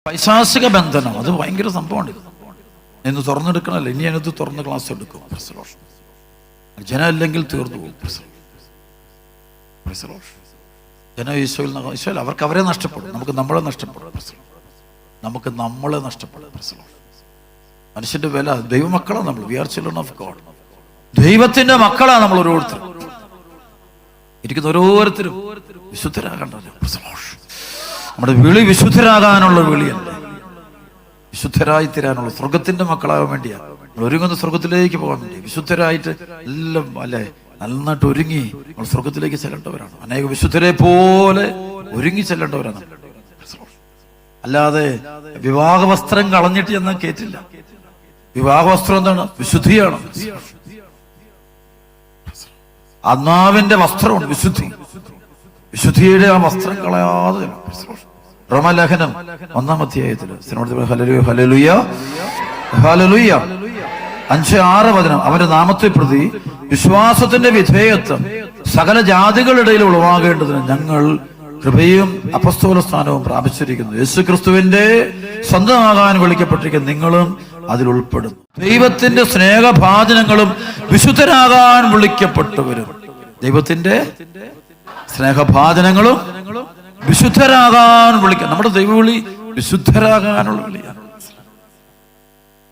പൈശാചിക ബന്ധനം അത് ഭയങ്കര സംഭവമാണ്. ഇന്ന് തുറന്നെടുക്കണല്ലോ, ഇനി അതിനകത്ത് തുറന്ന് ക്ലാസ് എടുക്കും. ജനം അല്ലെങ്കിൽ തീർന്നു പോകും. ജനം ഈശോയിൽ അവർക്ക് അവരെ നഷ്ടപ്പെടും, നമുക്ക് നമ്മളെ നഷ്ടപ്പെടും. നമുക്ക് നമ്മളെ നഷ്ടപ്പെടും. മനുഷ്യന്റെ വില, ദൈവമക്കളാണ് നമ്മൾ. We are children of God. ദൈവത്തിന്റെ മക്കളാണ് നമ്മൾ. ഓരോരുത്തരും ഇരിക്കുന്ന ഓരോരുത്തരും വിശുദ്ധരാകേണ്ടത്. നമ്മുടെ വിളി വിശുദ്ധരാകാനുള്ള വിളിയല്ല, വിശുദ്ധരായി തീരാനുള്ള, സ്വർഗത്തിന്റെ മക്കളാകാൻ വേണ്ടിയാണ് ഒരുങ്ങുന്ന, സ്വർഗത്തിലേക്ക് പോകാൻ വേണ്ടി വിശുദ്ധരായിട്ട് എല്ലാം അല്ലെ നന്നായിട്ട് ഒരുങ്ങി നമ്മൾ സ്വർഗത്തിലേക്ക് ചെല്ലേണ്ടവരാണ്. അനേക വിശുദ്ധരെ പോലെ ഒരുങ്ങി ചെല്ലേണ്ടവരാണ്. അല്ലാതെ വിവാഹ വസ്ത്രം കളഞ്ഞിട്ട് എന്നാൽ കേട്ടില്ല. വിവാഹ വസ്ത്രം എന്താണ്? വിശുദ്ധിയാണ്. ആത്മാവിന്റെ വസ്ത്രമാണ് വിശുദ്ധി. വിശുദ്ധിയുടെ ആ വസ്ത്രം കളയാതെ റോമലേഖനം 1-ാം അധ്യായത്തിൽ 5:6 അവന്റെ നാമത്തെ പ്രതി വിശ്വാസത്തിന്റെ വിധേയത്വം സകല ജാതികളുടെ ഇടയിൽ ഉളവാകേണ്ടതിന് ഞങ്ങൾ കൃപയും അപ്പസ്തോല സ്ഥാനവും പ്രാപിച്ചിരിക്കുന്നു. യേശുക്രിസ്തുവിന്റെ സ്വന്തമാകാൻ വിളിക്കപ്പെട്ടിരിക്കുന്ന നിങ്ങളും അതിൽ ഉൾപ്പെടുന്നു. ദൈവത്തിന്റെ സ്നേഹഭാജനങ്ങളും വിശുദ്ധരാകാൻ വിളിക്കപ്പെട്ടവരും. ദൈവത്തിന്റെ സ്നേഹഭാജനങ്ങളും വിശുദ്ധരാകാൻ വിളിക്കുക. നമ്മുടെ ദൈവവിളി വിശുദ്ധരാകാനുള്ള വിളിയാണ്.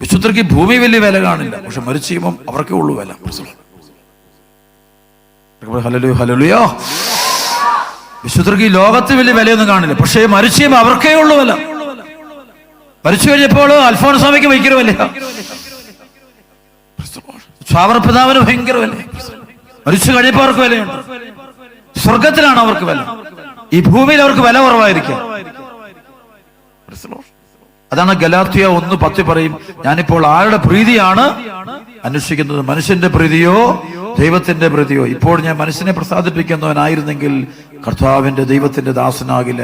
വിശുദ്ധർക്ക് ഭൂമി വലിയ വില കാണില്ല, പക്ഷെ മരിച്ചു കഴിയുമ്പം അവർക്കേ ഉള്ളൂ വില. ഹല്ലേലൂയ. വിശുദ്ധർക്ക് ഈ ലോകത്ത് വലിയ വിലയൊന്നും കാണില്ല, പക്ഷേ മരിച്ചു കഴിയുമ്പോൾ അവർക്കേ ഉള്ളൂ വില. മരിച്ചു കഴിഞ്ഞപ്പോൾ അൽഫോൻസാമയ്ക്ക് ഭയങ്കര വില, ഷാവർപിതാവിന് ഭയങ്കര വില. മരിച്ചു കഴിഞ്ഞപ്പോൾ അവർക്ക് വിലയുണ്ട്. സ്വർഗത്തിലാണ് അവർക്ക് വില, ഈ ഭൂമിയിൽ അവർക്ക് വില കുറവായിരിക്കും. അതാണ് ഗലാത്യ 1:10 പറയും, ഞാനിപ്പോൾ ആരുടെ പ്രീതിയാണ് അന്വേഷിക്കുന്നത്, മനുഷ്യന്റെ പ്രീതിയോ ദൈവത്തിന്റെ പ്രീതിയോ? ഇപ്പോൾ ഞാൻ മനുഷ്യനെ പ്രസാദിപ്പിക്കുന്നവനായിരുന്നെങ്കിൽ കർത്താവിന്റെ ദൈവത്തിന്റെ ദാസനാകില്ല.